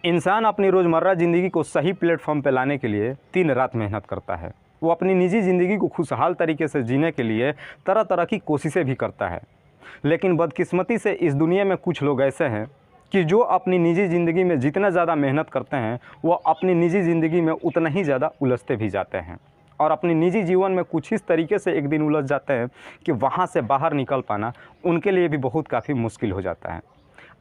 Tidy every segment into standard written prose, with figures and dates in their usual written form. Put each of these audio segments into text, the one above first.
इंसान अपनी रोज़मर्रा ज़िंदगी को सही प्लेटफॉर्म पर लाने के लिए दिन रात मेहनत करता है। वो अपनी निजी ज़िंदगी को खुशहाल तरीके से जीने के लिए तरह तरह की कोशिशें भी करता है। लेकिन बदकिस्मती से इस दुनिया में कुछ लोग ऐसे हैं कि जो अपनी निजी ज़िंदगी में जितना ज़्यादा मेहनत करते हैं वो अपनी निजी ज़िंदगी में उतना ही ज़्यादा उलझते भी जाते हैं और अपनी निजी जीवन में कुछ इस तरीके से एक दिन उलझ जाते हैं कि वहाँ से बाहर निकल पाना उनके लिए भी बहुत काफ़ी मुश्किल हो जाता है।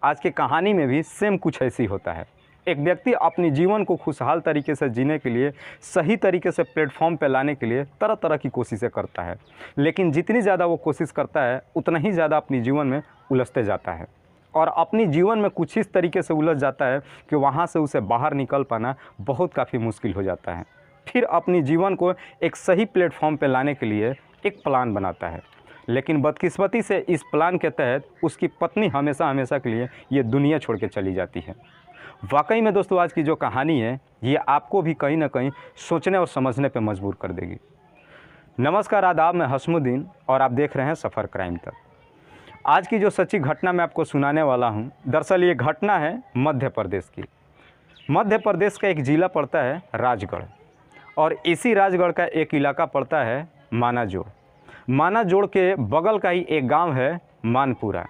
आज की कहानी में भी सेम कुछ ऐसी होता है। एक व्यक्ति अपनी जीवन को खुशहाल तरीके से जीने के लिए सही तरीके से प्लेटफॉर्म पर लाने के लिए तरह तरह की कोशिशें करता है, लेकिन जितनी ज़्यादा वो कोशिश करता है उतना ही ज़्यादा अपनी जीवन में उलझते जाता है और अपनी जीवन में कुछ इस तरीके से उलझ जाता है कि वहाँ से उसे बाहर निकल पाना बहुत काफ़ी मुश्किल हो जाता है। फिर अपनी जीवन को एक सही प्लेटफॉर्म पर लाने के लिए एक प्लान बनाता है, लेकिन बदकिस्मती से इस प्लान के तहत उसकी पत्नी हमेशा हमेशा के लिए ये दुनिया छोड़ के चली जाती है। वाकई में दोस्तों आज की जो कहानी है ये आपको भी कहीं ना कहीं सोचने और समझने पर मजबूर कर देगी। नमस्कार, आदाब, मैं हसमुद्दीन और आप देख रहे हैं सफ़र क्राइम तक। आज की जो सच्ची घटना मैं आपको सुनाने वाला हूं, दरअसल ये घटना है मध्य प्रदेश की। मध्य प्रदेश का एक ज़िला पड़ता है राजगढ़ और इसी राजगढ़ का एक इलाका पड़ता है मानाजोड़। मानाजोड़ के बगल का ही एक गाँव है मानपुरा।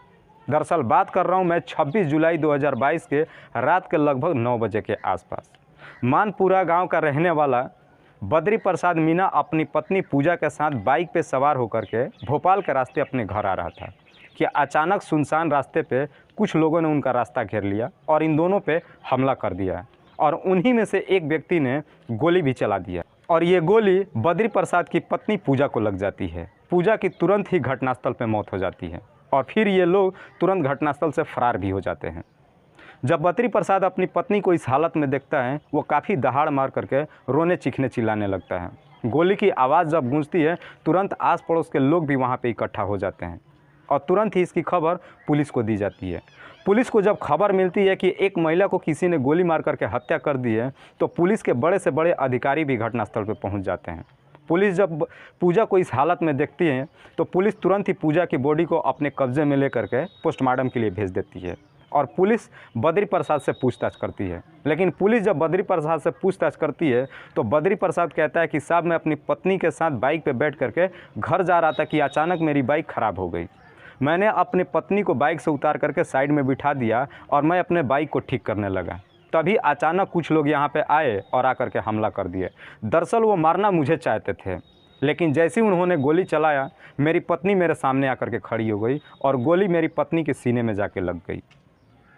दरअसल बात कर रहा हूँ मैं 26 जुलाई 2022 के रात के लगभग 9 बजे के आसपास। मानपुरा गांव का रहने वाला बद्री प्रसाद मीना अपनी पत्नी पूजा के साथ बाइक पे सवार होकर के भोपाल के रास्ते अपने घर आ रहा था कि अचानक सुनसान रास्ते पे कुछ लोगों ने उनका रास्ता घेर लिया और इन दोनों पे हमला कर दिया और उन्हीं में से एक व्यक्ति ने गोली भी चला दिया और ये गोली बद्री प्रसाद की पत्नी पूजा को लग जाती है। पूजा की तुरंत ही घटनास्थल पर मौत हो जाती है और फिर ये लोग तुरंत घटनास्थल से फरार भी हो जाते हैं। जब बद्री प्रसाद अपनी पत्नी को इस हालत में देखता है वो काफ़ी दहाड़ मार करके रोने चीखने चिल्लाने लगता है। गोली की आवाज़ जब गूंजती है तुरंत आस पड़ोस के लोग भी वहाँ पे इकट्ठा हो जाते हैं और तुरंत ही इसकी खबर पुलिस को दी जाती है। पुलिस को जब खबर मिलती है कि एक महिला को किसी ने गोली मार करके हत्या कर दी है तो पुलिस के बड़े से बड़े अधिकारी भी घटनास्थल पर पहुँच जाते हैं। पुलिस जब पूजा को इस हालत में देखती है तो पुलिस तुरंत ही पूजा की बॉडी को अपने कब्जे में लेकर के पोस्टमार्टम के लिए भेज देती है और पुलिस बद्री प्रसाद से पूछताछ करती है। लेकिन पुलिस जब बद्री प्रसाद से पूछताछ करती है तो बद्री प्रसाद कहता है कि साहब मैं अपनी पत्नी के साथ बाइक पे बैठ करके घर जा रहा था कि अचानक मेरी बाइक ख़राब हो गई। मैंने अपनी पत्नी को बाइक से उतार करके साइड में बिठा दिया और मैं अपने बाइक को ठीक करने लगा। तभी अचानक कुछ लोग यहाँ पे आए और आकर के हमला कर दिए। दरअसल वो मारना मुझे चाहते थे, लेकिन जैसे ही उन्होंने गोली चलाया मेरी पत्नी मेरे सामने आकर के खड़ी हो गई और गोली मेरी पत्नी के सीने में जाके लग गई।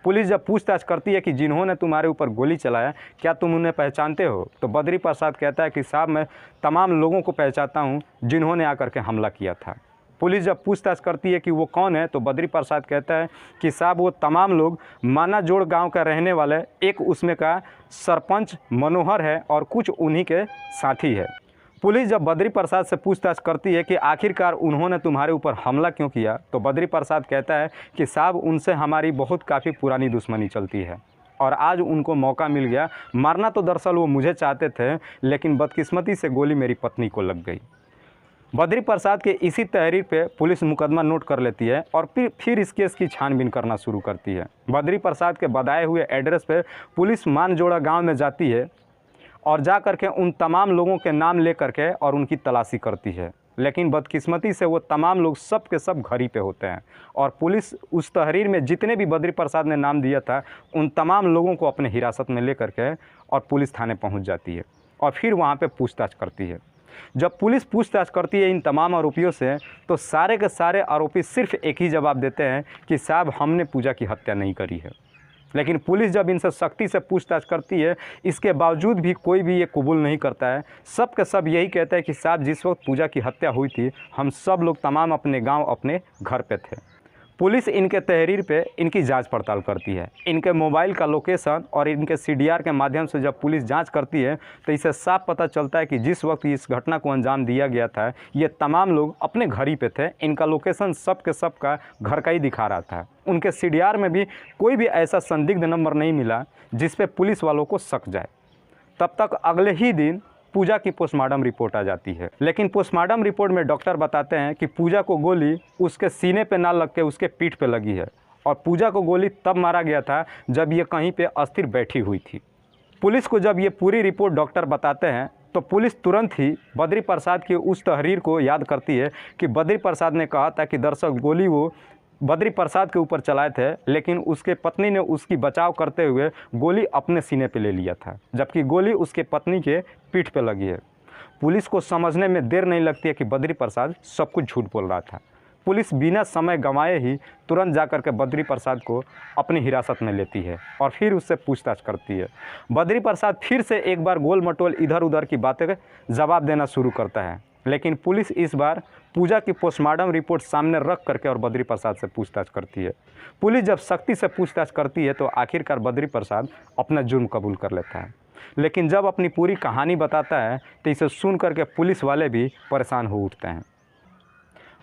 पुलिस जब पूछताछ करती है कि जिन्होंने तुम्हारे ऊपर गोली चलाया क्या तुम उन्हें पहचानते हो, तो बद्री प्रसाद कहता है कि साहब मैं तमाम लोगों को पहचानता हूँ जिन्होंने आकर के हमला किया था। पुलिस जब पूछताछ करती है कि वो कौन है तो बद्री प्रसाद कहता है कि साहब वो तमाम लोग मानाजोड़ गांव का रहने वाले, एक उसमें का सरपंच मनोहर है और कुछ उन्हीं के साथी है। पुलिस जब बद्री प्रसाद से पूछताछ करती है कि आखिरकार उन्होंने तुम्हारे ऊपर हमला क्यों किया, तो बद्री प्रसाद कहता है कि साहब उनसे हमारी बहुत काफ़ी पुरानी दुश्मनी चलती है और आज उनको मौका मिल गया। मारना तो दरअसल वो मुझे चाहते थे, लेकिन बदकिस्मती से गोली मेरी पत्नी को लग गई। बद्री प्रसाद के इसी तहरीर पे पुलिस मुकदमा नोट कर लेती है और फिर इस केस की छानबीन करना शुरू करती है। बद्री प्रसाद के बताए हुए एड्रेस पे पुलिस मानजोड़ा गांव में जाती है और जा करके उन तमाम लोगों के नाम ले करके और उनकी तलाशी करती है, लेकिन बदकिस्मती से वो तमाम लोग सब के सब घर ही पे होते हैं और पुलिस उस तहरीर में जितने भी बद्री प्रसाद ने नाम दिया था उन तमाम लोगों को अपने हिरासत में ले करके और पुलिस थाने पहुँच जाती है और फिर वहाँ पर पूछताछ करती है। जब पुलिस पूछताछ करती है इन तमाम आरोपियों से तो सारे के सारे आरोपी सिर्फ एक ही जवाब देते हैं कि साहब हमने पूजा की हत्या नहीं करी है। लेकिन पुलिस जब इनसे सख्ती से पूछताछ करती है इसके बावजूद भी कोई भी ये कबूल नहीं करता है। सब के सब यही कहते हैं कि साहब जिस वक्त पूजा की हत्या हुई थी हम सब लोग तमाम अपने गांव अपने घर पे थे। पुलिस इनके तहरीर पे इनकी जांच पड़ताल करती है। इनके मोबाइल का लोकेशन और इनके सीडीआर के माध्यम से जब पुलिस जांच करती है तो इसे साफ पता चलता है कि जिस वक्त इस घटना को अंजाम दिया गया था ये तमाम लोग अपने घर ही पे थे। इनका लोकेशन सब के सब का घर का ही दिखा रहा था। उनके सीडीआर में भी कोई भी ऐसा संदिग्ध नंबर नहीं मिला जिस पे पुलिस वालों को शक जाए। तब तक अगले ही दिन पूजा की पोस्टमार्टम रिपोर्ट आ जाती है, लेकिन पोस्टमार्टम रिपोर्ट में डॉक्टर बताते हैं कि पूजा को गोली उसके सीने पे ना लग के उसके पीठ पे लगी है और पूजा को गोली तब मारा गया था जब ये कहीं पे अस्थिर बैठी हुई थी। पुलिस को जब ये पूरी रिपोर्ट डॉक्टर बताते हैं तो पुलिस तुरंत ही बद्री प्रसाद की उस तहरीर को याद करती है कि बद्री प्रसाद ने कहा था कि दरअसल गोली वो बद्री प्रसाद के ऊपर चलाए थे, लेकिन उसके पत्नी ने उसकी बचाव करते हुए गोली अपने सीने पे ले लिया था, जबकि गोली उसके पत्नी के पीठ पे लगी है। पुलिस को समझने में देर नहीं लगती है कि बद्री प्रसाद सब कुछ झूठ बोल रहा था। पुलिस बिना समय गंवाए ही तुरंत जाकर के बद्री प्रसाद को अपनी हिरासत में लेती है और फिर उससे पूछताछ करती है। बद्री प्रसाद फिर से एक बार गोल मटोल इधर उधर की बातें जवाब देना शुरू करता है, लेकिन पुलिस इस बार पूजा की पोस्टमार्टम रिपोर्ट सामने रख करके और बद्री प्रसाद से पूछताछ करती है। पुलिस जब सख्ती से पूछताछ करती है तो आखिरकार बद्री प्रसाद अपना जुर्म कबूल कर लेता है, लेकिन जब अपनी पूरी कहानी बताता है तो इसे सुन करके पुलिस वाले भी परेशान हो उठते हैं।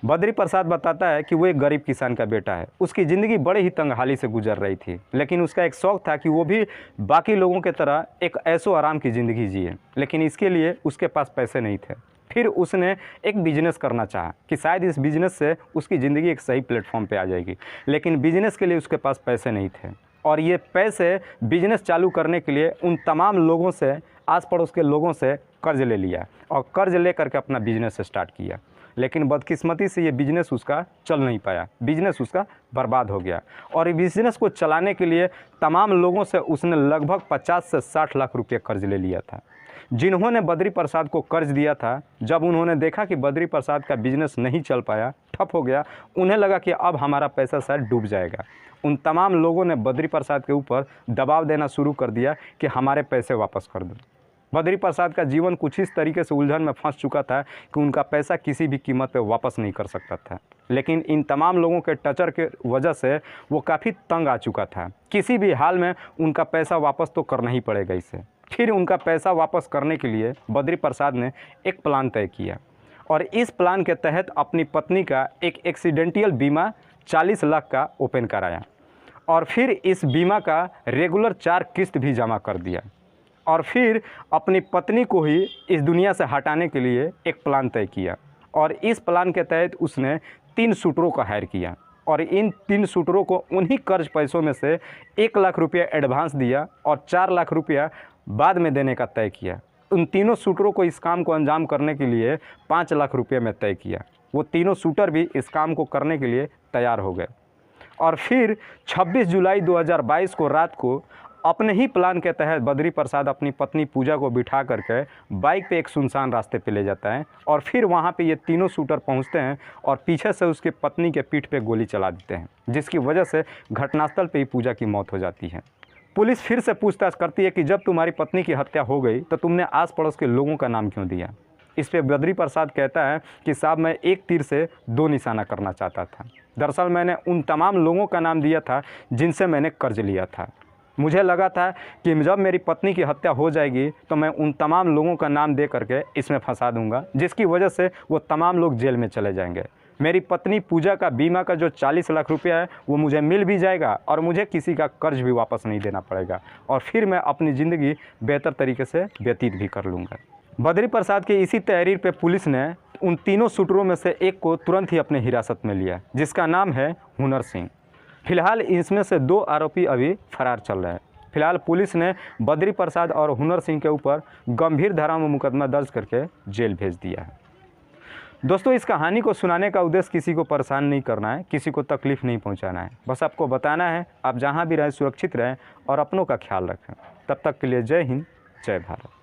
बद्री प्रसाद बताता है कि वो एक गरीब किसान का बेटा है। उसकी ज़िंदगी बड़े ही तंगहाली से गुजर रही थी, लेकिन उसका एक शौक़ था कि वो भी बाकी लोगों की तरह एक ऐशो आराम की ज़िंदगी जिए, लेकिन इसके लिए उसके पास पैसे नहीं थे। फिर उसने एक बिज़नेस करना चाहा कि शायद इस बिज़नेस से उसकी ज़िंदगी एक सही प्लेटफॉर्म पे आ जाएगी, लेकिन बिज़नेस के लिए उसके पास पैसे नहीं थे और ये पैसे बिज़नेस चालू करने के लिए उन तमाम लोगों से, आस पड़ोस के लोगों से कर्ज ले लिया और कर्ज ले करके अपना बिज़नेस स्टार्ट किया। लेकिन बदकिस्मती से ये बिज़नेस उसका चल नहीं पाया, बिज़नेस उसका बर्बाद हो गया और बिज़नेस को चलाने के लिए तमाम लोगों से उसने लगभग 50 से 60 लाख रुपये कर्ज ले लिया था। जिन्होंने बद्री प्रसाद को कर्ज दिया था, जब उन्होंने देखा कि बद्री प्रसाद का बिज़नेस नहीं चल पाया, ठप हो गया, उन्हें लगा कि अब हमारा पैसा शायद डूब जाएगा। उन तमाम लोगों ने बद्री प्रसाद के ऊपर दबाव देना शुरू कर दिया कि हमारे पैसे वापस कर दो। बद्री प्रसाद का जीवन कुछ इस तरीके से उलझन में फंस चुका था कि उनका पैसा किसी भी कीमत पर वापस नहीं कर सकता था, लेकिन इन तमाम लोगों के टचर के वजह से वो काफ़ी तंग आ चुका था। किसी भी हाल में उनका पैसा वापस तो करना ही पड़ेगा इसे। फिर उनका पैसा वापस करने के लिए बद्री प्रसाद ने एक प्लान तय किया और इस प्लान के तहत अपनी पत्नी का एक एक्सीडेंटल बीमा 40 लाख का ओपन कराया और फिर इस बीमा का रेगुलर 4 किस्त भी जमा कर दिया और फिर अपनी पत्नी को ही इस दुनिया से हटाने के लिए एक प्लान तय किया और इस प्लान के तहत उसने 3 शूटरों का हायर किया और इन 3 शूटरों को उन्हीं कर्ज पैसों में से 1 लाख रुपया एडवांस दिया और 4 लाख रुपया बाद में देने का तय किया। उन तीनों शूटरों को इस काम को अंजाम करने के लिए 5 लाख रुपये में तय किया। वो तीनों शूटर भी इस काम को करने के लिए तैयार हो गए और फिर 26 जुलाई 2022 को रात को अपने ही प्लान के तहत बद्री प्रसाद अपनी पत्नी पूजा को बिठा करके बाइक पे एक सुनसान रास्ते पे ले जाता है और फिर वहाँ पे ये तीनों शूटर पहुँचते हैं और पीछे से उसकी पत्नी के पीठ पे गोली चला देते हैं, जिसकी वजह से घटनास्थल पे ही पूजा की मौत हो जाती है। पुलिस फिर से पूछताछ करती है कि जब तुम्हारी पत्नी की हत्या हो गई तो तुमने आस पड़ोस के लोगों का नाम क्यों दिया। इस पे बद्री प्रसाद कहता है कि साहब मैं एक तीर से 2 निशाना करना चाहता था। दरअसल मैंने उन तमाम लोगों का नाम दिया था जिनसे मैंने कर्ज लिया था। मुझे लगा था कि जब मेरी पत्नी की हत्या हो जाएगी तो मैं उन तमाम लोगों का नाम दे करके इसमें फंसा दूंगा, जिसकी वजह से वो तमाम लोग जेल में चले जाएंगे। मेरी पत्नी पूजा का बीमा का जो 40 लाख रुपया है वो मुझे मिल भी जाएगा और मुझे किसी का कर्ज भी वापस नहीं देना पड़ेगा और फिर मैं अपनी ज़िंदगी बेहतर तरीके से व्यतीत भी कर लूँगा। बद्री प्रसाद के इसी तहरीर पे पुलिस ने उन तीनों शूटरों में से एक को तुरंत ही अपने हिरासत में लिया, जिसका नाम है हुनर सिंह। फिलहाल इसमें से 2 आरोपी अभी फरार चल रहे हैं। फिलहाल पुलिस ने बद्री प्रसाद और हुनर सिंह के ऊपर गंभीर धारा में मुकदमा दर्ज करके जेल भेज दिया है। दोस्तों, इस कहानी को सुनाने का उद्देश्य किसी को परेशान नहीं करना है, किसी को तकलीफ़ नहीं पहुंचाना है, बस आपको बताना है आप जहां भी रहें सुरक्षित रहें और अपनों का ख्याल रखें। तब तक के लिए जय हिंद, जय भारत।